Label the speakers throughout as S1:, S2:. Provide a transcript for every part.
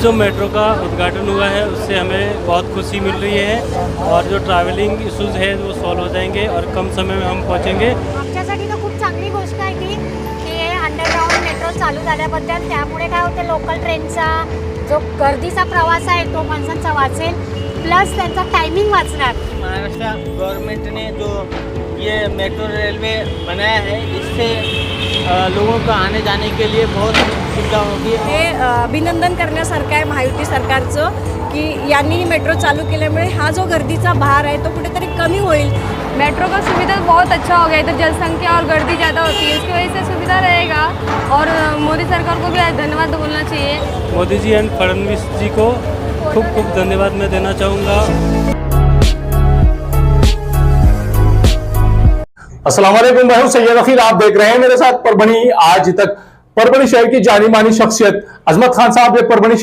S1: जो मेट्रो का उद्घाटन हुआ है उससे हमें बहुत खुशी मिल रही है और जो ट्रॅव्हलिंग इश्यूज हैं वो सॉल्व हो जाएंगे और कम समय में हम पहुंचेंगे।
S2: आमच्यासाठी तर खूप चांगली गोष्ट आहे की हे अंडरग्राउंड मेट्रो चालू झाल्याबद्दल त्यामुळे काय होते लोकल ट्रेनचा जो गर्दीचा प्रवास आहे तो माणसांचा वाचेल प्लस त्यांचा टायमिंग वाचणार।
S3: महाराष्ट्र गवर्नमेंट ने जो ये मेट्रो रेलवे बनाया है इससे लोगों को आने जाने के लिए बहुत सुविधा होगी।
S4: हे अभिनंदन करण्यासारखं आहे महायुती सरकारचं की यांनी मेट्रो चालू केल्यामुळे हा जो गर्दीचा भार आहे तो कुठेतरी कमी होईल।
S5: मेट्रो का सुविधा बहुत अच्छा हो गया, इधर जनसंख्या और गर्दी ज़्यादा होती है, इसकी वजह से सुविधा रहेगा और मोदी सरकार को भी धन्यवाद बोलना चाहिए।
S1: मोदी जी एंड फडणवीस जी को खूब खूब धन्यवाद मैं देना चाहूँगा।
S6: अस्सलाम वालेकुम, मैं हूं सैयद अखिल, आप देख रहे हैं मेरे साथ परभणी आज तक। परभणी शहर की जानी मानी शख्सियत अजमत खान साहब ये परभणी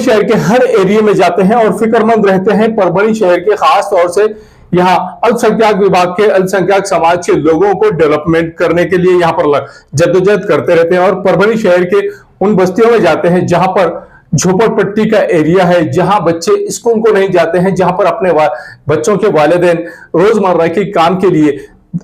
S6: शहर के हर एरिया में जाते हैं और फिक्रमंद रहते हैं परभणी शहर के, खास तौर से यहाँ अल्पसंख्यक विभाग के अल्पसंख्यक समाज के लोगों को डेवलपमेंट करने के लिए यहाँ पर जद्दोजहद करते रहते हैं और परभणी शहर के उन बस्तियों में जाते हैं जहां पर झोपड़पट्टी का एरिया है, जहां बच्चे स्कूल को नहीं जाते हैं, जहां पर अपने बच्चों के वालिदैन रोजमर्रा के काम के लिए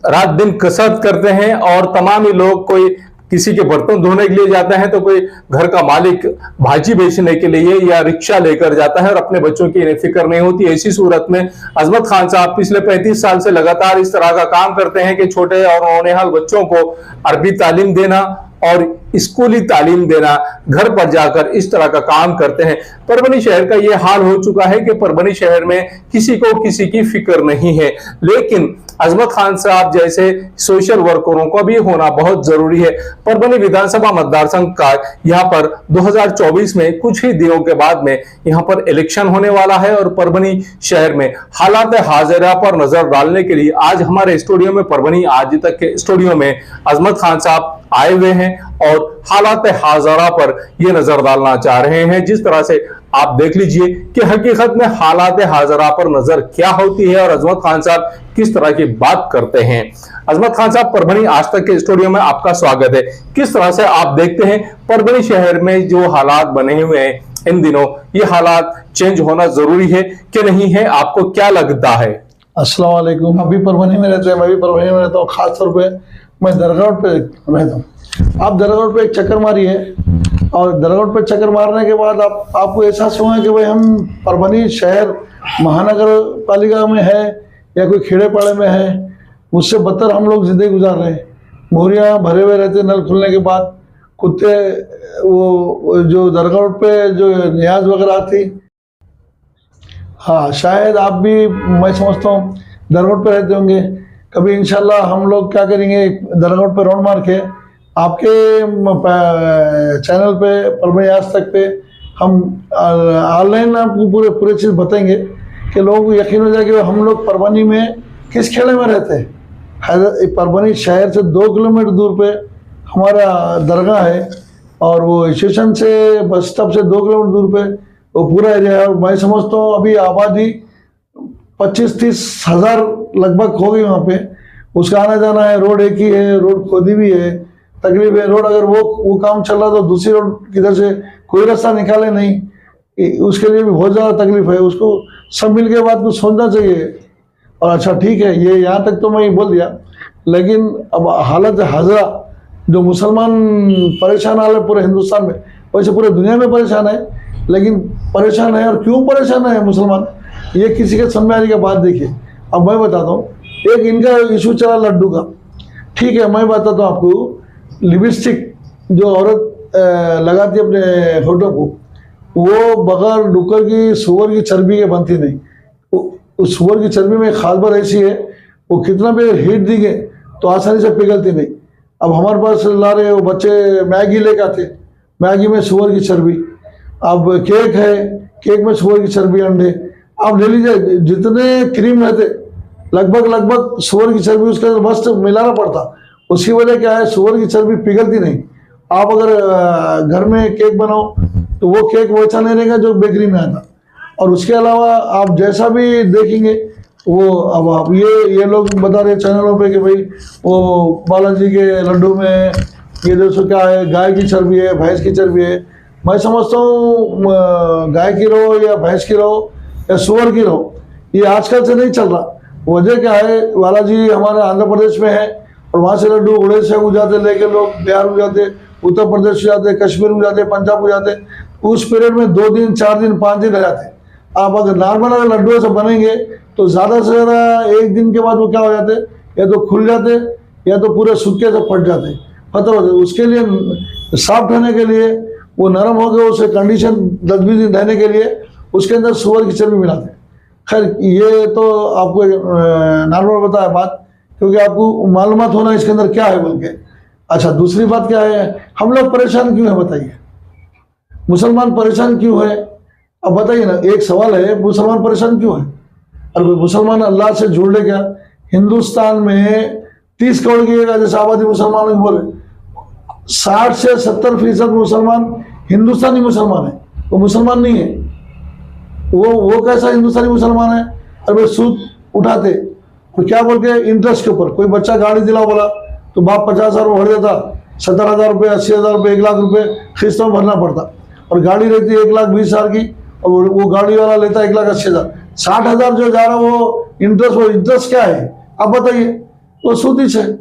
S6: रात दिन कसरत करते हैं और तमाम ही लोग, कोई किसी के बर्तन धोने के लिए जाता है तो कोई घर का मालिक भाजी बेचने के लिए या रिक्शा लेकर जाता है और अपने बच्चों की फिक्र नहीं होती। ऐसी सूरत में अजमत खान साहब पिछले 35 साल से लगातार इस तरह का काम करते हैं कि छोटे और नौनिहाल बच्चों को अरबी तालीम देना और स्कूली तालीम देना, घर पर जाकर इस तरह का काम करते हैं। परभणी शहर का यह हाल हो चुका है कि परभणी शहर में किसी को किसी की फिक्र नहीं है, लेकिन अजमत खान साहब जैसे सोशल वर्करों का भी होना बहुत जरूरी है। परभणी विधानसभा मतदार संघ का यहाँ पर 2024 में कुछ ही दिनों के बाद में यहाँ पर इलेक्शन होने वाला है और परभणी शहर में हालात हाजिरा पर नजर डालने के लिए आज हमारे स्टूडियो में, परभणी आज तक के स्टूडियो में अजमत खान साहब आए हुए हैं और हालात हाजिरा पर ये नजर डालना चाह रहे हैं। जिस तरह से आप देख लीजिए कि हकीकत में हालात हाजिरा पर नजर क्या होती है और अजमत खान साहब किस तरह की बात करते हैं। अजमत खान साहब, परभणी आज तक के स्टूडियो में आपका स्वागत है। किस तरह से आप देखते हैं परभणी शहर में जो हालात बने हुए हैं इन दिनों, ये हालात चेंज होना जरूरी है कि नहीं है, आपको क्या लगता है?
S7: अस्सलाम वालेकुम, अभी परभणी में रहते हैं, मैं भी परभणी में रहता हूँ। खास तौर पे मैं दरगाह पे रहता हूँ। आप दरगाह पे एक चक्कर मारिए और दरगाह पे चक्कर मारने के बाद आपको एहसास होगा कि भाई हम परभणी शहर महानगर पालिका में है या कोई खेड़े पाड़े में है, उससे बदतर हम लोग जिंदगी गुजार रहे हैं। मोहरिया भरे हुए रहते नल खुलने के बाद, कुत्ते वो जो दरगाह पे जो न्याज वगैरह आती, हाँ शायद आप भी, मैं समझता हूँ दरगाह पे रहते होंगे। कभी इंशाल्लाह हम लोग क्या करेंगे, दरगाह पे राउंड मार के आपके चैनल पे परभणी आज तक पे हम ऑनलाइन आपको पूरे चीज़ बताएंगे कि लोगों को यकीन हो जाए कि हम लोग परभणी में किस खेड़े में रहते हैं। परभणी शहर से 2 किलोमीटर दूर पे हमारा दरगाह है और वो स्टेशन से बस स्टॉप से 2 किलोमीटर दूर पे वो पूरा एरिया है। और मैं समझता हूँ अभी आबादी 25-30 हज़ार लगभग हो गई वहाँ पे। उसका आना जाना है, रोड एक ही है, रोड खोदी भी है, तकलीफ है। रोड अगर वो काम चल रहा तो दूसरी रोड किधर से कोई रास्ता निकाले नहीं, उसके लिए भी बहुत ज़्यादा तकलीफ है। उसको सब मिल के बात को सोचना चाहिए। और अच्छा ठीक है, ये यहाँ तक तो मैं बोल दिया, लेकिन अब हालत हाजिरा जो मुसलमान परेशान हाल है पूरे हिंदुस्तान में, वैसे पूरे दुनिया में परेशान है, लेकिन परेशान है और क्यों परेशान है मुसलमान, ये किसी के समझ आने के बाद देखिए। अब मैं बताता हूँ, एक इनका इशू चला लड्डू का, ठीक है, मैं बताता हूँ आपको। लिपस्टिक जो औरत लगाती है अपने फोटो को, वो बगैर डुक्कर की सुअर की चर्बी के बनती नहीं। उस सुअर की चर्बी में खाद भर ऐसी है, वो कितना भी हीट देंगे तो आसानी से पिघलती नहीं। अब हमारे पास ला रहे वो बच्चे मैगी लेके आते, मैगी में सुअर की चर्बी। अब केक है, केक में सुअर की चर्बी, अंडे आप ले लीजिए, जितने क्रीम रहते लगभग सुअर की चर्बी उसके अंदर मस्त मिलाना पड़ता। उसकी वजह क्या है, सुअर की चर्बी पिघलती नहीं। आप अगर घर में केक बनाओ तो वो केक वैसा नहीं रहेगा जो बेकरी में आता। और उसके अलावा आप जैसा भी देखेंगे वो, अब आप ये लोग बता रहे चैनलों पे कि भाई वो बालाजी के लड्डू में ये 200 क्या है, गाय की चर्बी है, भैंस की चर्बी है। मैं समझता हूँ गाय की रहो या भैंस की रहो या सुअर की रहो, ये आजकल से नहीं चल रहा। वजह क्या है, बालाजी हमारे आंध्र प्रदेश में है और वहाँ से लड्डू उड़ीसा को जाते लेके लोग, बिहार में जाते, उत्तर प्रदेश में जाते, कश्मीर में जाते, पंजाब में जाते। उस पीरियड में 2 दिन 4 दिन 5 दिन रह जाते। आप अगर नॉर्मल अगर लड्डू ऐसे बनेंगे तो ज़्यादा से ज़्यादा 1 दिन के बाद वो क्या हो जाते, या तो खुल जाते या तो पूरे सूखे से फट जाते, पत्थर होते। उसके लिए सॉफ्ट होने के लिए, वो नरम हो गए, उसे कंडीशन 10-20 दिन रहने के लिए उसके अंदर सुअर की चर्बी मिलाते। खैर ये तो आपको नॉर्मल बताया बात, क्योंकि आपको मालूमात होना इसके अंदर क्या है बोल के। अच्छा, दूसरी बात क्या है, हम लोग परेशान क्यों है बताइए, मुसलमान परेशान क्यों है? अब बताइए ना, एक सवाल है, मुसलमान परेशान क्यों है? अरे मुसलमान अल्लाह से जुड़ ले क्या? हिंदुस्तान में 30 करोड़ की जैसे आबादी मुसलमानों की बोले, 60 से 70% मुसलमान हिंदुस्तानी मुसलमान है, वो मुसलमान नहीं है। वो कैसा हिंदुस्तानी मुसलमान है? अरे सूद उठाते तो क्या बोल के, इंटरेस्ट के ऊपर। कोई बच्चा गाड़ी दिला बोला तो बाप 50,000 भर देता, 70,000 रुपये, 80,000 रुपये, 1 लाख रुपये किस्त में भरना पड़ता। और गाड़ी रहती है 1,20,000 की, और वो गाड़ी वाला लेता 1,80,000। 60,000 जो जा रहा वो इंटरेस्ट क्या है आप बताइए, वो सूदिश है।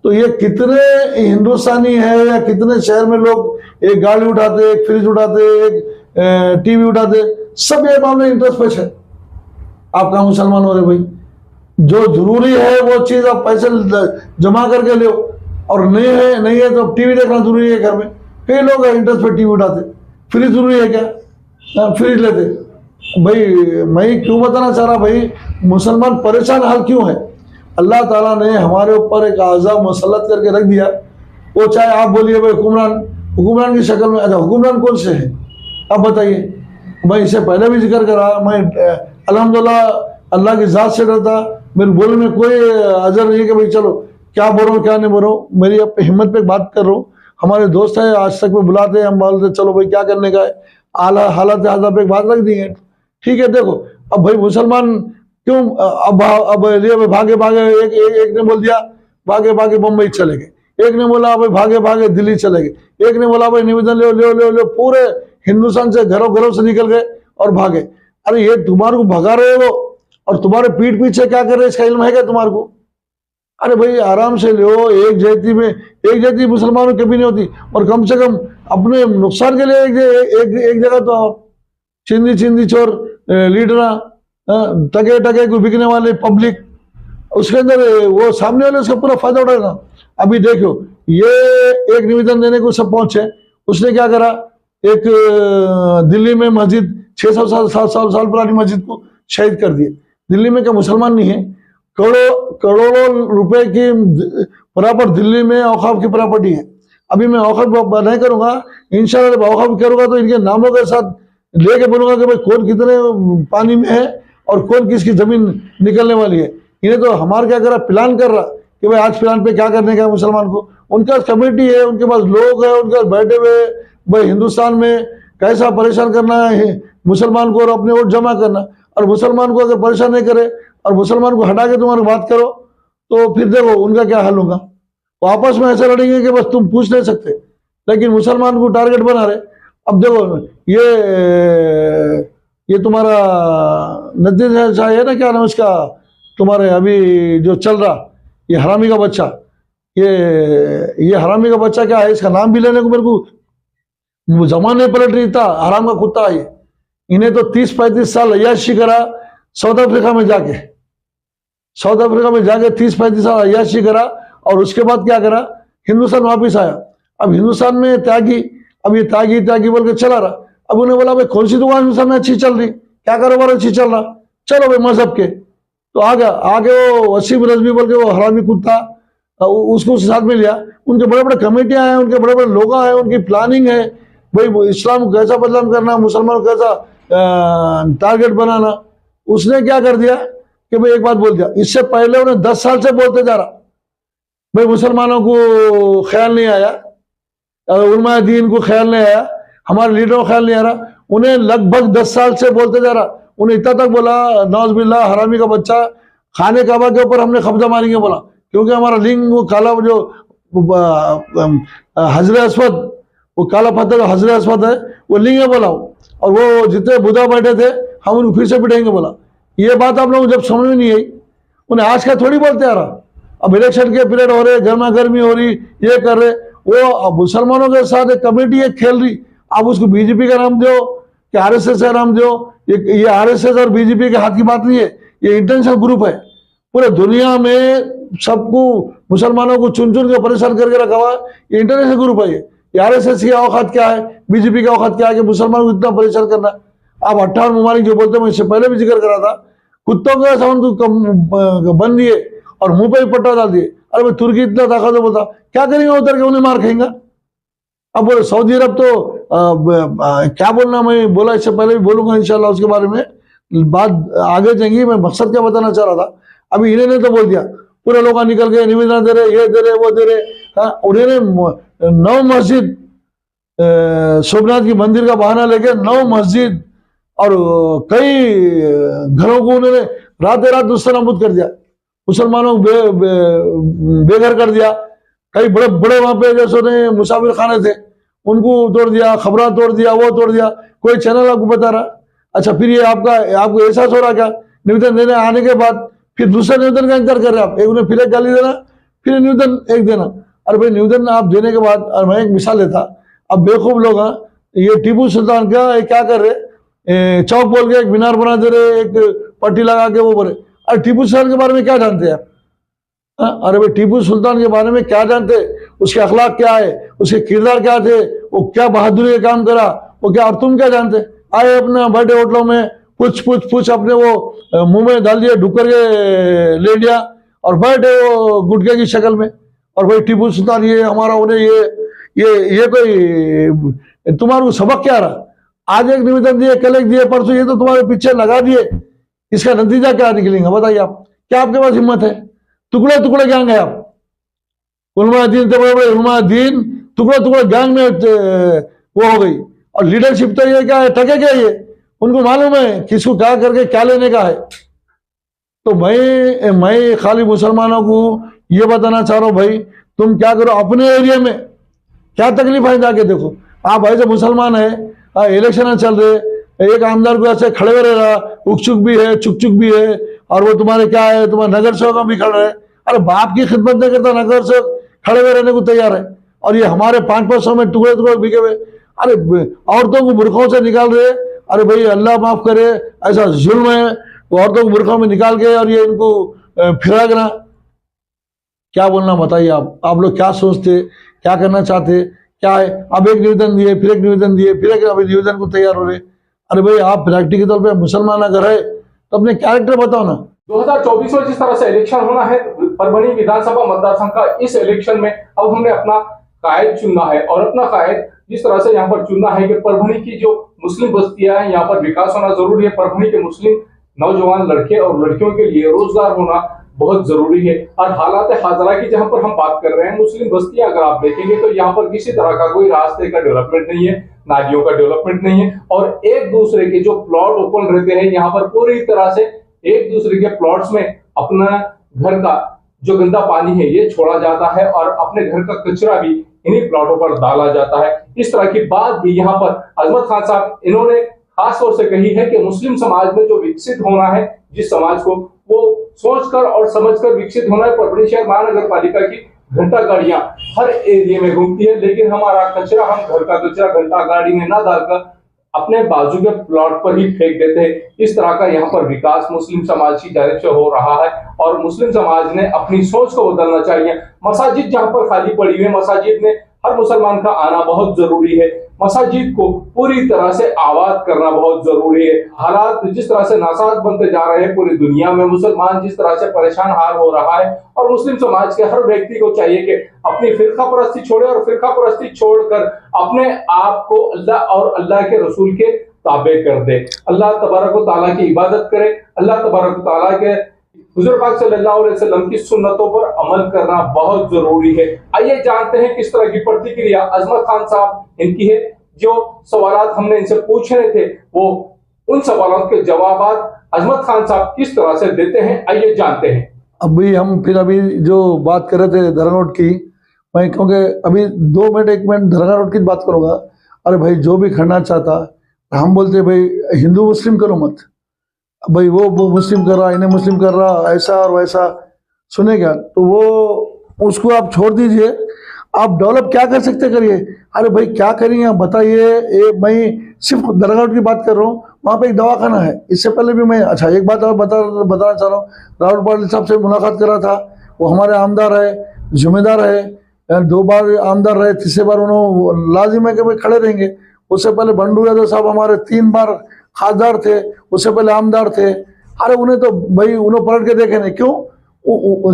S7: तो ये कितने हिंदुस्तानी है या कितने शहर में लोग एक गाड़ी उठाते, एक फ्रिज उठाते, एक टीवी उठाते, सब ये मामले इंटरेस्ट पे है। आप कहाँ मुसलमान हो रहे भाई? जो जरूरी है वो चीज आप पैसे जमा करके लो, और नहीं है तो टीवी देखना जरूरी है घर में, कई लोग इंटरेस्ट पे टीवी उठाते। फ्रिज जरूरी है क्या? फ्रिज लेते भाई। मैं क्यों बताना चाह रहा भाई, मुसलमान परेशान हाल क्यों है? अल्लाह ताला ने हमारे ऊपर एक आज़ाब मुसल्लत करके रख दिया। वो चाहे आप बोलिए भाई हुक्मरान की शक्ल में। अच्छा, हुक्मरान कौन से है आप बताइए? मैं इससे पहले भी जिक्र करा, मैं अल्हम्दुलिल्लाह अल्लाह की ज़ात से डरता, मेरे बोलने में कोई अजर नहीं है कि भाई चलो क्या बोल रहा हूँ क्या नहीं बोल रहा हूँ। मेरी अपनी हिम्मत पे बात कर रहा हूँ। हमारे दोस्त है, आज तक में बुलाते हैं, हम बोलते चलो भाई क्या करने का है, हालत हालत पे बात रख दी है। ठीक है, देखो अब भाई मुसलमान क्यों अब लिए भागे एक ने बोल दिया भागे भागे मुंबई चले गए, एक ने बोला भाई भागे भागे दिल्ली चले गए, एक ने बोला भाई निवेदन ले पूरे हिंदुस्तान से घरों से निकल गए और भागे। अरे ये तुम्हारे को भगा रहे हो और तुम्हारे पीठ पीछे क्या कर रहे हैं इसका इल्म है क्या तुम्हारे को? अरे भाई आराम से लो, एक जाति मुसलमानों की कभी नहीं होती। और कम से कम अपने नुकसान के लिए एक जगह तो आओ। चिंदी चोर लीडरा टके को बिकने वाले पब्लिक, उसके अंदर वो सामने वाले उसका पूरा फायदा उठाएगा। अभी देखो ये एक निवेदन देने को सब पहुंचे, उसने क्या करा, एक दिल्ली में मस्जिद 600 साल पुरानी मस्जिद को शहीद कर दिए। दिल्ली में क्या मुसलमान नहीं है? करोड़ों रुपए की प्रॉपर्टी दिल्ली में औकाफ की प्रॉपर्टी है। अभी मैं औकाफ नहीं करूंगा, इंशाल्लाह औकाफ करूंगा तो इनके नामों के साथ लेके बोलूंगा कि भाई कौन कितने पानी में है और कौन किसकी जमीन निकलने वाली है। इन्हें तो हमारा क्या करा, प्लान कर रहा कि भाई आज प्लान पे क्या करने का है मुसलमान को। उनका कमेटी है, उनके पास लोग है, उनके पास बैठे हुए भाई हिंदुस्तान में कैसा परेशान करना है मुसलमान को और अपने वोट जमा करना। और मुसलमान को अगर परेशान नहीं करे और मुसलमान को हटा के तुम्हारी बात करो तो फिर देखो उनका क्या हाल होगा। वो आपस में ऐसे लड़ेंगे कि बस तुम पूछ नहीं सकते, लेकिन मुसलमान को टारगेट बना रहे। अब देखो ये तुम्हारा नदीर शाह है ना, क्या नाम इसका तुम्हारे अभी जो चल रहा, ये हरामी का बच्चा, ये हरामी का बच्चा क्या है, इसका नाम भी लेने को मेरे को जमान नहीं पलट रही था। हराम का कुत्ता है। इन्हें तो 30-35 साल अय्याशी करा साउथ अफ्रीका में जाके 30-35 साल अय्याशी करा और उसके बाद क्या करा, हिंदुस्तान वापिस आया। अब हिंदुस्तान में त्यागी, अब ये त्यागी बोल के चला रहा। अब उन्हें बोला भाई कौन सी दुकान हिंदुस्तान में अच्छी चल रही, क्या कारोबार अच्छी चल रहा, चलो भाई मजहब के। तो आगे वो वसीम रजवी बोल के वो हरामी कुत्ता उसको साथ में लिया। उनके बड़े बड़े कमेटियां हैं, उनके बड़े बड़े लोग हैं, उनकी प्लानिंग है भाई इस्लाम को कैसा बदनाम करना, मुसलमान को कैसा टारगेट बनाना। उसने क्या कर दिया कि भाई एक बात बोल दिया, इससे पहले उन्हें 10 साल से बोलते जा रहा भाई मुसलमानों को ख्याल नहीं आया, उलमा दीन को ख्याल नहीं आया, हमारे लीडरों को ख्याल नहीं आ रहा। उन्हें लगभग 10 साल से बोलते जा रहा। उन्हें इतना तक बोला नौज बिल्ला हरामी का बच्चा, खाने काबा के ऊपर हमने कब्जा मारेंगे बोला, क्योंकि हमारा लिंग वो काला जो हजरत अस्वद वो काला पत्थर हजरत अस्वद है, वो लिंग बोला, और वो जितने बुद्धा बैठे थे हम उनको फिर से पिटाएंगे बोला। ये बात आप लोग जब समझ में नहीं आई, उन्हें आज का थोड़ी बोलते आ रहा। अब इलेक्शन के पीरियड हो रहे, गर्मा गर्मी हो रही, ये कर रहे, वो मुसलमानों के साथ एक कमेटी एक खेल रही। आप उसको बीजेपी का नाम दो कि आरएसएस का नाम दो, ये आरएसएस और बीजेपी के हाथ की बात नहीं है, ये इंटरनेशनल ग्रुप है। पूरे दुनिया में सबको मुसलमानों को चुन चुन के परेशान करके रखा हुआ, ये इंटरनेशनल ग्रुप है। ये आरएसएस की औकात क्या है, बीजेपी की औकात क्या है कि मुसलमानों को इतना परेशान करना। आप 58 ममालिक जो बोलते हैं, मैं इससे पहले भी जिक्र करा था, कुत्तों के सामान को बन दिए और मुंह पे ही पट्टा डाल दिए। अरे भाई तुर्की इतना ताकत बोलता, क्या करेंगे उतर के, उन्हें मार खाएंगे। अब बोले सऊदी अरब तो क्या बोलना, मैं बोला इससे पहले भी बोलूंगा इंशाल्लाह, उसके बारे में बात आगे जाएंगी। मैं मकसद क्या बताना चाह रहा था, अभी इन्होंने तो बोल दिया, पूरे लोग निकल के निवेदन दे रहे, ये दे रहे, वो दे रहे। हाँ, उन्होंने 9 मस्जिद सोमनाथ की मंदिर का बहाना लेके 9 मस्जिद और कई घरों को उन्होंने रात दुस्तनाबूद कर दिया, मुसलमानों को बेघर कर दिया। कई बड़े बड़े वहां पे जैसे मुसाफिर खाने थे, उनको तोड़ दिया, खबरा तोड़ दिया, वो तोड़ दिया। कोई चैनल आपको बता रहा। अच्छा, फिर ये आपको एहसास हो रहा क्या, निवेदन देने आने के बाद फिर दूसरे निवेदन का इंतजार कर रहे आप, एक उन्हें फिर एक गाली देना, फिर निवेदन एक देना। अरे भाई निवेदन आप देने के बाद, और मैं एक मिसाल लेता, अब बेवकूफ लोग हैं, ये टीपू सुल्तान का क्या कर रहे, चौक बोल के एक मीनार बना दे रहे, एक पट्टी लगा के वो बोले। अरे टीपू सुल्तान के बारे में क्या जानते हैं आप? अरे भाई टीपू सुल्तान के बारे में क्या जानते, उसके अखलाक क्या है, उसके किरदार क्या थे, वो क्या बहादुरी का काम करा, वो क्या, और तुम क्या जानते? आए अपना बड़े होटलों में कुछ अपने वो मुंह में डाल दिए, ढुक करके ले लिया और बैठे वो गुटके की शक्ल में। और भाई टीपू सुल्तान ये हमारा, उन्हें ये कोई तुम्हारे को सबक क्या रहा? आज एक निवेदन दिए, कल एक दिए, परसों ये तो तुम्हारे पीछे लगा दिए, इसका नतीजा क्या निकलेगा बताइए आप? क्या आपके पास हिम्मत है? टुकड़े टुकड़े गैंग है आप, उलमा दीन तो बड़े बड़े उलमा दीन टुकड़े टुकड़े गैंग में वो हो गई। और लीडरशिप तो ये क्या है, टके क्या ये, उनको मालूम है किसको क्या करके क्या लेने का है। तो मैं खाली मुसलमानों को ये बताना चाह रहा हूं, भाई तुम क्या करो, अपने एरिया में क्या तकलीफ है जाके देखो। आप ऐसे मुसलमान है, इलेक्शन चल रहे, एक आमदार को ऐसे खड़े हुए रहा, उकचुक भी है, चुक भी है, और वो तुम्हारे क्या है, तुम्हारे नगर सेवक भी खड़े रहे। अरे बाप की खिदमत नहीं करता, नगर सेवक खड़े हुए रहने को तैयार है, और ये हमारे 500 में टुकड़े टुकड़े बिके हुए। अरे औरतों को बुरखों से निकाल रहे। अरे भाई अल्लाह माफ करे, ऐसा जुल्म है, वो औरतों को बुरखों में निकाल के और ये इनको फिरागना। क्या बोलना बताइए आप लोग क्या सोचते, क्या करना चाहते, क्या है? अब एक निवेदन दिए, फिर एक निवेदन दिए, फिर एक अभी निवेदन को तैयार हो रहे। अरे भाई आप प्रैक्टिकल तौर पे मुसलमान अगर है तो अपने कैरेक्टर बताओ ना।
S6: 2024 में जिस तरह से इलेक्शन होना है परभणी विधानसभा मतदार संघ का, इस इलेक्शन में अब हमने अपना कायद चुनना है, और अपना कायद जिस तरह से यहाँ पर चुनना है कि परभणी की जो मुस्लिम बस्तियां हैं यहाँ पर विकास होना जरूरी है। परभणी के मुस्लिम नौजवान लड़के और लड़कियों के लिए रोजगार होना बहुत जरूरी है। और हालात हाजरा की जहां पर हम बात कर रहे हैं, मुस्लिम बस्तियां अगर आप देखेंगे तो यहाँ पर किसी तरह का कोई रास्ते का डेवलपमेंट नहीं है, नालियों का डेवलपमेंट नहीं है, और एक दूसरे के जो प्लॉट ओपन रहते हैं यहाँ पर पूरी तरह से एक दूसरे के प्लॉट्स में अपना घर का जो गंदा पानी है ये छोड़ा जाता है, और अपने घर का कचरा भी इन्हीं प्लॉटों पर डाला जाता है। इस तरह की बात भी यहाँ पर अजमत खान साहब इन्होंने खास तौर से कही है कि मुस्लिम समाज में जो विकसित होना है, जिस समाज को वो सोचकर और समझकर विकसित होना है। परभणी शहर महानगर पालिका की घंटा गाड़ियां हर एरिया में घूमती है, लेकिन हमारा कचरा हम घर का कचरा घंटा गाड़ी में ना डालकर अपने बाजू के प्लॉट पर ही फेंक देते हैं। इस तरह का यहाँ पर विकास मुस्लिम समाज की जानिब से हो रहा है, और मुस्लिम समाज ने अपनी सोच को बदलना चाहिए। मसाजिद जहाँ पर खाली पड़ी हुई है, मसाजिद में हर मुसलमान का आना बहुत जरूरी है। मसाजिद को पूरी तरह से आबाद करना बहुत जरूरी है। हालात जिस तरह से नासाज बनते जा रहे हैं पूरी दुनिया में, मुसलमान जिस तरह से परेशान हाल हो रहा है, और मुस्लिम समाज के हर व्यक्ति को चाहिए कि अपनी फिरका परस्ती छोड़े और फिरका परस्ती छोड़कर अपने आप को अल्लाह और अल्लाह के रसूल के ताबे कर दे, अल्लाह तबारक व तआला की इबादत करे, अल्लाह तबारक व तआला के हुजूर पाक सल्लल्लाहु अलैहि वसल्लम की सुन्नतों पर अमल करना बहुत जरूरी है। आइए जानते हैं किस तरह की प्रतिक्रिया अजमत खान साहब इनकी है। जो सवालात हमने इनसे पूछे थे, वो उन सवालों के जवाब अजमत खान साहब किस तरह से देते हैं, आइए जानते हैं।
S7: अभी जो बात कर रहे थे धर्मोट की, मैं क्योंकि अभी 2 मिनट 1 मिनट दरगाह रोड की बात करूँगा। अरे भाई जो भी करना चाहता, हम बोलते भाई हिंदू मुस्लिम करो मत, भाई वो मुस्लिम कर रहा, इन्हें मुस्लिम कर रहा, ऐसा और वैसा सुनेगा तो वो उसको आप छोड़ दीजिए। आप डेवलप क्या कर सकते करिए। अरे भाई क्या करेंगे आप बताइए। मैं सिर्फ दरगाह रोड की बात कर रहा हूँ, वहाँ पे एक दवाखाना है। इससे पहले भी मैं अच्छा एक बात और बताना चाह रहा हूँ। राहुल पाटिल साहब से मुलाकात करा था, वो हमारे आमदार है, जिम्मेदार है, 2 बार आमदार रहे, तीसरे बार उन्होंने लाजिम है कि भाई खड़े रहेंगे। उससे पहले बंडू यादव साहब हमारे 3 बार खासदार थे, उससे पहले आमदार थे। अरे उन्हें तो भाई उन्हें पलट के देखे नहीं, क्यों?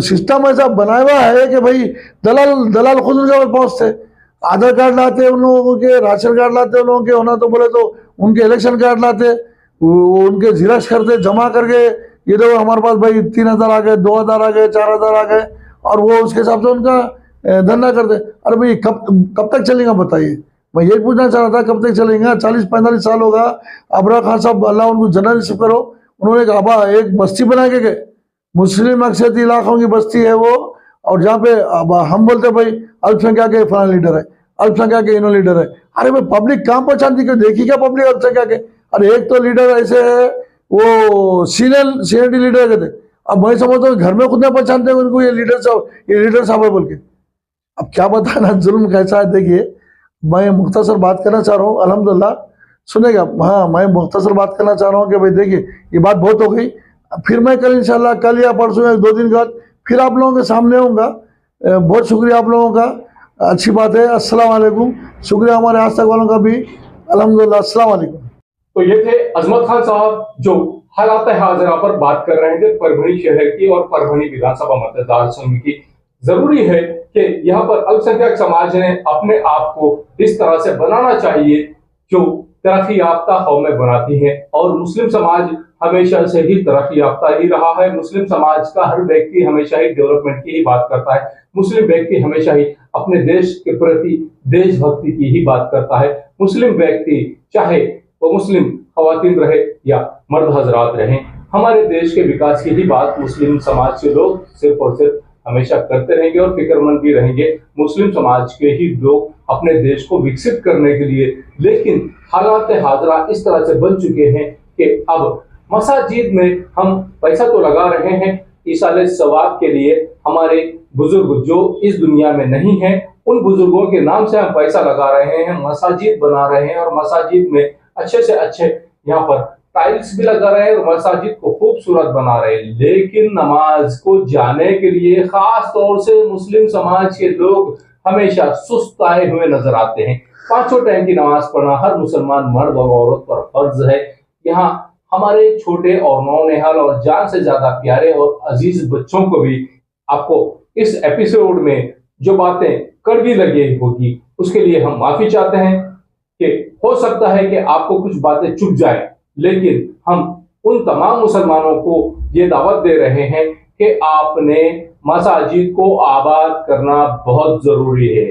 S7: सिस्टम ऐसा बनाया हुआ है कि भाई दलाल खुद उनके पास पहुंचते, आधार कार्ड लाते उन लोगों के, राशन कार्ड लाते उन लोगों के, होना तो बोले तो उनके इलेक्शन कार्ड लाते, उनके जिराक्स करते, जमा करके ये देखो हमारे पास भाई 3000 आ गए, 2000 आ गए, 4000 आ गए, और वो उसके हिसाब से उनका धंधा करते। अरे भाई कब तक चलेगा बताइए। मैं यही पूछना चाह रहा था कब तक चलेगा। 40-45 साल होगा। अबरा खान साहब अल्लाह उनको जन्नत नसीब करो, उन्होंने कहा एक बस्ती बना के गए, मुस्लिम अक्सरियत इलाकों की बस्ती है वो, और जहाँ पे अब हम बोलते हैं भाई अल्पसंख्यक के फलाना लीडर है, अल्पसंख्यक के इनो लीडर है। अरे भाई पब्लिक कहाँ पहचानती क्यों? देखी क्या पब्लिक अल्पसंख्यक के? अरे एक तो लीडर ऐसे है वो सीनियरिटी लीडर कहते, अब मैं समझता हूँ घर में खुद नहीं पहचानते हैं उनको, ये लीडर साहब है बोल के। अब क्या बताना जुल्म कैसा है। देखिए मैं मुख्तसर बात करना चाह रहा हूँ, अल्हम्दुलिल्लाह सुनेगा। हाँ मैं मुख्तसर बात करना चाह रहा हूँ कि भाई देखिए ये बात बहुत हो गई। फिर मैं कल इंशाल्लाह, कल या परसों या 2 दिन के बाद फिर आप लोगों के सामने आऊँगा। बहुत शुक्रिया आप लोगों का, अच्छी बात है। अस्सलाम वालेकुम। शुक्रिया हमारे आज तक वालों का भी, अल्हम्दुलिल्लाह। अस्सलाम वालेकुम।
S6: तो ये थे अजमत खान साहब जो हालात हाजिरा पर बात कर रहे थे परभनी शहर की और परभनी विधानसभा मतदार संघ की। जरूरी है कि यहाँ पर अल्पसंख्यक समाज ने अपने आप को इस तरह से बनाना चाहिए जो तरक्की याफ्ता कौमें बनाती हैं, और मुस्लिम समाज हमेशा से ही तरक्की याफ्ता ही रहा है। मुस्लिम समाज का हर व्यक्ति हमेशा ही डेवलपमेंट की ही बात करता है। मुस्लिम व्यक्ति हमेशा ही अपने देश के प्रति देशभक्ति की ही बात करता है। मुस्लिम व्यक्ति चाहे वो मुस्लिम खवातीन रहे या मर्द हजरात रहें, हमारे देश के विकास की ही बात मुस्लिम समाज के लोग सिर्फ और सिर्फ हमेशा करते रहेंगे और फिक्रमंद भी रहेंगे। मुस्लिम समाज के ही लोग अपने देश को विकसित करने के लिए, लेकिन हालात हाजरा इस तरह से बन चुके हैं कि अब मसाजिद में हम पैसा तो लगा रहे हैं ईसाले सवाब के लिए, हमारे बुजुर्ग जो इस दुनिया में नहीं है उन बुजुर्गों के नाम से हम पैसा लगा रहे हैं, मसाजिद बना रहे हैं, और मसाजिद में अच्छे से अच्छे यहाँ पर टाइल्स भी लगा रहे हैं और मसाजिद को खूबसूरत बना रहे हैं। लेकिन नमाज को जाने के लिए खास तौर से मुस्लिम समाज के लोग हमेशा सुस्त आए हुए नजर आते हैं। 5 टाइम की नमाज पढ़ना हर मुसलमान मर्द और औरत पर फर्ज है। यहाँ हमारे छोटे और नौनिहाल और जान से ज्यादा प्यारे और अजीज बच्चों को भी आपको इस एपिसोड में जो बातें कड़वी लगी होगी उसके लिए हम माफी चाहते हैं कि हो सकता है कि आपको कुछ बातें चुप जाए, लेकिन हम उन तमाम मुसलमानों को ये दावत दे रहे हैं कि आपने मसाजिद को आबाद करना बहुत जरूरी है।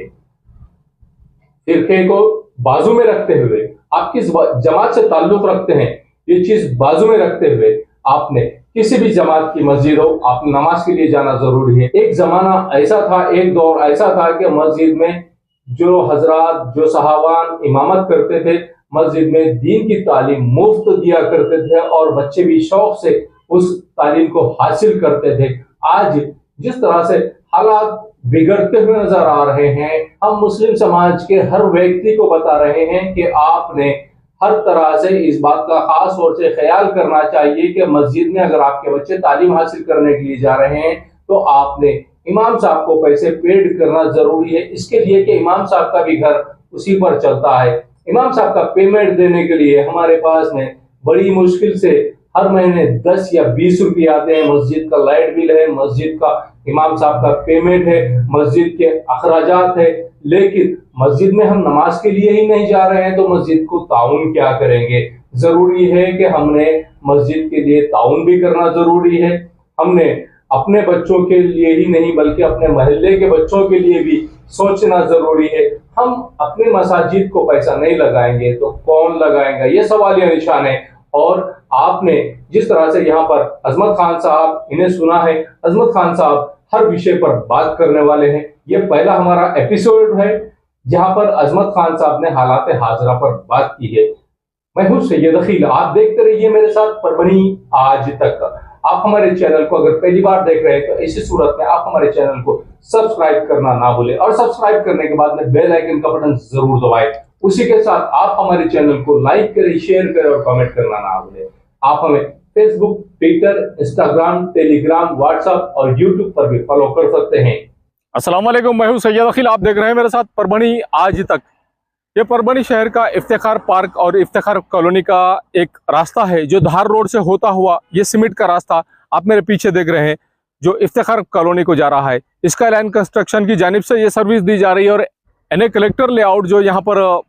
S6: फिरके को बाजू में रखते हुए, आप किस जमात से ताल्लुक रखते हैं ये चीज बाजू में रखते हुए आपने किसी भी जमात की मस्जिद हो, आप नमाज के लिए जाना जरूरी है। एक जमाना ऐसा था, एक दौर ऐसा था कि मस्जिद में जो हजरात, जो सहाबान इमामत करते थे, मस्जिद में दीन की तालीम मुफ्त दिया करते थे और बच्चे भी शौक से उस तालीम को हासिल करते थे। आज जिस तरह से हालात बिगड़ते हुए नजर आ रहे हैं, हम मुस्लिम समाज के हर व्यक्ति को बता रहे हैं कि आपने हर तरह से इस बात का खास तौर से ख्याल करना चाहिए कि मस्जिद में अगर आपके बच्चे तालीम हासिल करने के लिए जा रहे हैं तो आपने इमाम साहब को पैसे पेड करना जरूरी है, इसके लिए कि इमाम साहब का भी घर उसी पर चलता है। इमाम साहब का पेमेंट देने के लिए हमारे पास में बड़ी मुश्किल से हर महीने 10 या 20 रुपये आते हैं। मस्जिद का लाइट बिल है, मस्जिद का इमाम साहब का पेमेंट है, मस्जिद के अखराजात है, लेकिन मस्जिद में हम नमाज के लिए ही नहीं जा रहे हैं तो मस्जिद को ताउन क्या करेंगे। जरूरी है कि हमने मस्जिद के लिए ताउन भी करना जरूरी है। हमने अपने बच्चों के लिए ही नहीं बल्कि अपने मोहल्ले के बच्चों के लिए भी सोचना जरूरी है। हम अपने मसाजिद को पैसा नहीं लगाएंगे तो कौन लगाएगा, ये सवालिया निशान है। और आपने जिस तरह से यहाँ पर अजमत खान साहब, इन्हें सुना है, अजमत खान साहब हर विषय पर बात करने वाले हैं, ये पहला हमारा एपिसोड है जहां पर अजमत खान साहब ने हालात हाजरा पर बात की है। मैं हूं सैयद अखिल, आप देखते रहिए मेरे साथ परभनी आज तक। आप हमारे चैनल को अगर पहली बार देख रहे हैं तो ऐसी सूरत में आप हमारे चैनल को सब्सक्राइब करना ना भूलें और सब्सक्राइब करने के बाद में बेल आइकन का बटन जरूर दबाएं। उसी के साथ आप हमारे चैनल को लाइक करें, शेयर करें और कमेंट करना ना भूलें। आप हमें Facebook, Twitter, Instagram, Telegram, WhatsApp और यूट्यूब पर भी फॉलो कर सकते हैं। अस्सलाम वालेकुम, मैं हूं सैयद अखिल, आप देख रहे हैं मेरे साथ परभनी आज तक। ये परभनी शहर का इफ्तिखार पार्क और इफ्तिखार कॉलोनी का एक रास्ता है जो धार रोड से होता हुआ ये सीमेंट का रास्ता आप मेरे पीछे देख रहे हैं जो इफ्तिखार कॉलोनी को जा रहा है। स्काई लाइन कंस्ट्रक्शन की जानिब से ये सर्विस दी जा रही है और एनए कलेक्टर लेआउट जो यहाँ पर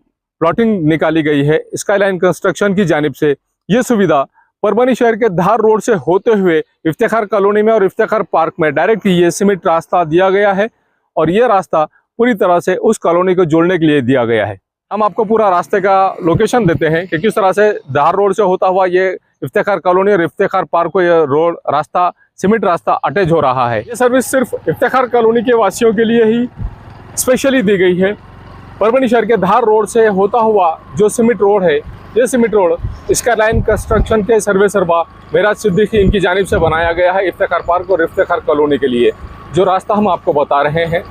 S6: प्लॉटिंग निकाली गई है स्काई लाइन कंस्ट्रक्शन की जानिब से, ये सुविधा परभनी शहर के धार रोड से होते हुए इफ्तिखार कॉलोनी में और इफ्तिखार पार्क में डायरेक्ट ये सीमेंट रास्ता दिया गया है और ये रास्ता पूरी तरह से उस कॉलोनी को जोड़ने के लिए दिया गया है। हम आपको पूरा रास्ते का लोकेशन देते हैं कि किस तरह से धार रोड से होता हुआ ये इफ्तिखार कॉलोनी और इफ्तिखार पार्क को ये रोड रास्ता सीमेंट रास्ता अटैच हो रहा है। ये सर्विस सिर्फ इफ्तिखार कॉलोनी के वासियों के लिए ही स्पेशली दी गई है। परभनी शहर के धार रोड से होता हुआ जो सीमेंट रोड है, ये cement road sky line construction के सर्वे सर्वा मेराज सिद्दीकी इनकी जानिब से बनाया गया है इफ्तिखार पार्क और इफ्तिखार कॉलोनी के लिए। जो रास्ता हम आपको बता रहे हैं,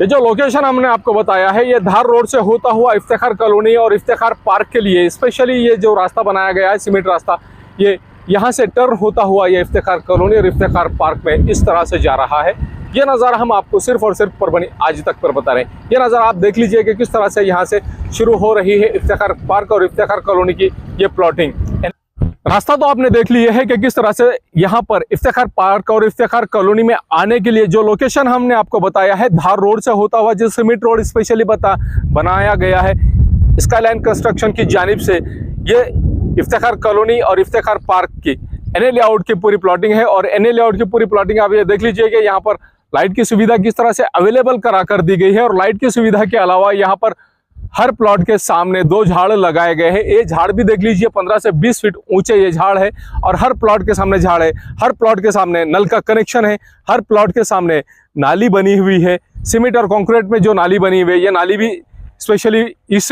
S6: ये जो लोकेशन हमने आपको बताया है, ये धार रोड से होता हुआ इफ्तिखार कॉलोनी और इफ्तिखार पार्क के लिए स्पेशली ये जो रास्ता बनाया गया है सीमेंट रास्ता, ये यहाँ से टर्न होता हुआ ये इफ्तिखार कॉलोनी और इफ्तिखार पार्क में इस तरह से जा रहा है। ये नज़ारा हम आपको सिर्फ और सिर्फ परभनी आज तक पर बता रहे हैं। ये नज़ारा आप देख लीजिए कि किस तरह से यहाँ से शुरू हो रही है इफ्तिखार पार्क और इफ्तिखार कॉलोनी की ये प्लॉटिंग। रास्ता तो आपने देख लिया है कि किस तरह से यहाँ पर इफ्तिखार पार्क और इफ्तिखार कॉलोनी में आने के लिए जो लोकेशन हमने आपको बताया है धार रोड से होता हुआ जो सीमेंट रोड स्पेशली बनाया गया है स्काई लाइन कंस्ट्रक्शन की जानिब से, ये इफ्तिखार कॉलोनी और इफ्तिखार पार्क की एनए लेआउट की पूरी प्लॉटिंग है। और एनए लेआउट की पूरी प्लॉटिंग आप ये देख लीजिए कि यहाँ पर लाइट की सुविधा किस तरह से अवेलेबल करा कर दी गई है और लाइट की सुविधा के अलावा यहाँ पर हर प्लॉट के सामने 2 झाड़ लगाए गए हैं। ये झाड़ भी देख लीजिए 15 से 20 फीट ऊंचे ये झाड़ है और हर प्लॉट के सामने झाड़ है। हर प्लॉट के सामने नल का कनेक्शन है। हर प्लॉट के सामने नाली बनी हुई है। सीमेंट और कंक्रीट में जो नाली बनी हुई है, ये नाली भी स्पेशली इस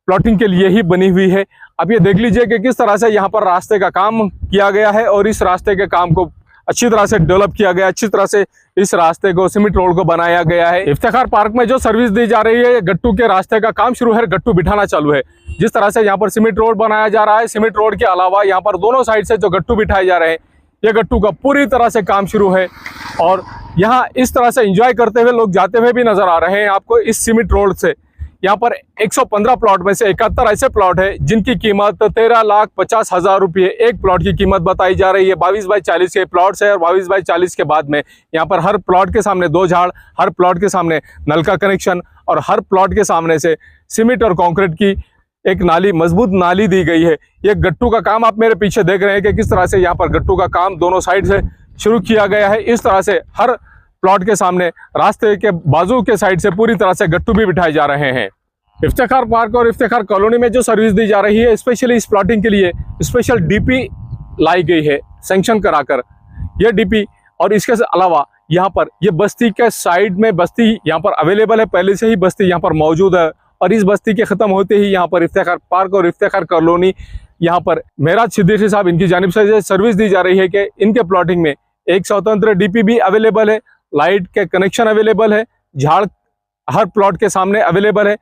S6: प्लॉटिंग के लिए ही बनी हुई है। अब ये देख लीजिए कि किस तरह से यहाँ पर रास्ते का काम किया गया है और इस रास्ते के काम को अच्छी तरह से डेवलप किया गया, अच्छी तरह से इस रास्ते को सीमेंट रोड को बनाया गया है। इफ्तिखार पार्क में जो सर्विस दी जा रही है, गट्टू के रास्ते का काम शुरू है, गट्टू बिठाना चालू है। जिस तरह से यहाँ पर सीमेंट रोड बनाया जा रहा है, सीमेंट रोड के अलावा यहाँ पर दोनों साइड से जो गट्टू बिठाए जा रहे हैं, ये गट्टू का पूरी तरह से काम शुरू है और यहाँ इस तरह से एंजॉय करते हुए लोग जाते हुए भी नजर आ रहे हैं आपको इस सीमेंट रोड से। यहाँ पर 115 प्लॉट में से 71 ऐसे प्लॉट है जिनकी कीमत 13,50,000 रुपये एक प्लॉट की कीमत बताई जा रही है। 22 बाई 40 के प्लॉट्स है और 22 बाई 40 के बाद में यहाँ पर हर प्लॉट के सामने 2 झाड़, हर प्लॉट के सामने नल का कनेक्शन और हर प्लॉट के सामने से सीमेंट और कंक्रीट की एक नाली, मजबूत नाली दी गई है। ये गट्टू का काम आप मेरे पीछे देख रहे हैं कि किस तरह से यहाँ पर गट्टू का काम दोनों साइड से शुरू किया गया है। इस तरह से हर प्लॉट के सामने रास्ते के बाजू के साइड से पूरी तरह से गट्टू भी बिठाए जा रहे हैं। इफ्तिखार पार्क और इफ्तिखार कॉलोनी में जो सर्विस दी जा रही है, स्पेशली इस प्लॉटिंग के लिए स्पेशल डीपी लाई गई है सैंक्शन कराकर। यह डीपी और इसके अलावा यहाँ पर ये बस्ती के साइड में बस्ती यहाँ पर अवेलेबल है, पहले से ही बस्ती यहाँ पर मौजूद है और इस बस्ती के ख़त्म होते ही यहाँ पर इफ्तिखार पार्क और इफ्तिखार कॉलोनी यहाँ पर मेराज सिद्दीकी साहब इनकी जानिब से सर्विस दी जा रही है कि इनके प्लॉटिंग में एक स्वतंत्र डीपी भी अवेलेबल है, लाइट के कनेक्शन अवेलेबल है, झाड़ हर प्लॉट के सामने अवेलेबल है।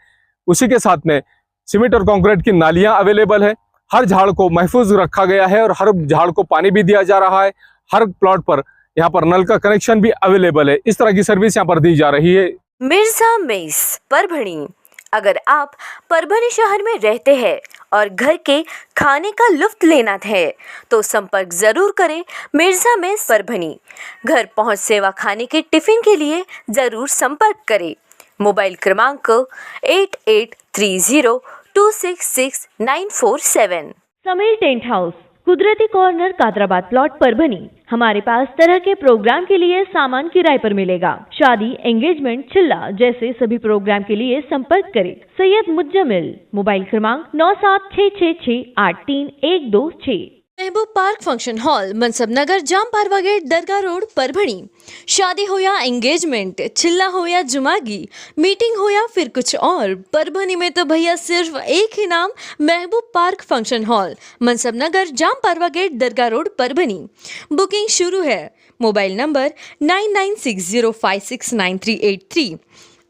S6: उसी के साथ में सीमेंट और कंक्रीट की नालियां अवेलेबल है। हर झाड़ को महफूज रखा गया है और हर झाड़ को पानी भी दिया जा रहा है। हर प्लॉट पर यहाँ पर नल का कनेक्शन भी अवेलेबल है। इस तरह की सर्विस यहाँ पर दी जा रही है।
S8: मिर्जा मेस परभणी। अगर आप परभणी शहर में रहते हैं और घर के खाने का लुत्फ लेना है तो संपर्क जरूर करें मिर्जा मेस परभणी। घर पहुंच सेवा खाने के टिफिन के लिए जरूर संपर्क करें। मोबाइल क्रमांक 8830266947।
S9: समीर टेंट हाउस, कुदरती कॉर्नर, कादराबाद प्लॉट, परभनी। हमारे पास तरह के प्रोग्राम के लिए सामान किराए पर मिलेगा। शादी, एंगेजमेंट, चिल्ला जैसे सभी प्रोग्राम के लिए संपर्क करें सैयद मुज्जमिल। मोबाइल क्रमांक 9766683126।
S8: महबूब पार्क फंक्शन हॉल, मनसब नगर, जाम पारवा गेट, दरगाह रोड, परभणी। शादी हो या एंगेजमेंट, चिल्ला हो या जुमागी, मीटिंग हो या फिर कुछ और, परभणी में तो भैया सिर्फ एक ही नाम, महबूब पार्क फंक्शन हॉल, मनसब नगर, जाम पारवा गेट, दरगाह रोड, परभणी। बुकिंग शुरू है। Mobile number 9960569383,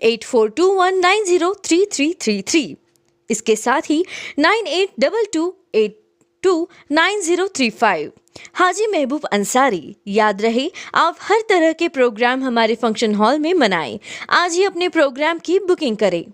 S8: 8421903333। इसके साथ ही 9822829035। हाजी महबूब अंसारी। याद रहे, आप हर तरह के प्रोग्राम हमारे फंक्शन हॉल में मनाएं। आज ही अपने प्रोग्राम की बुकिंग करें।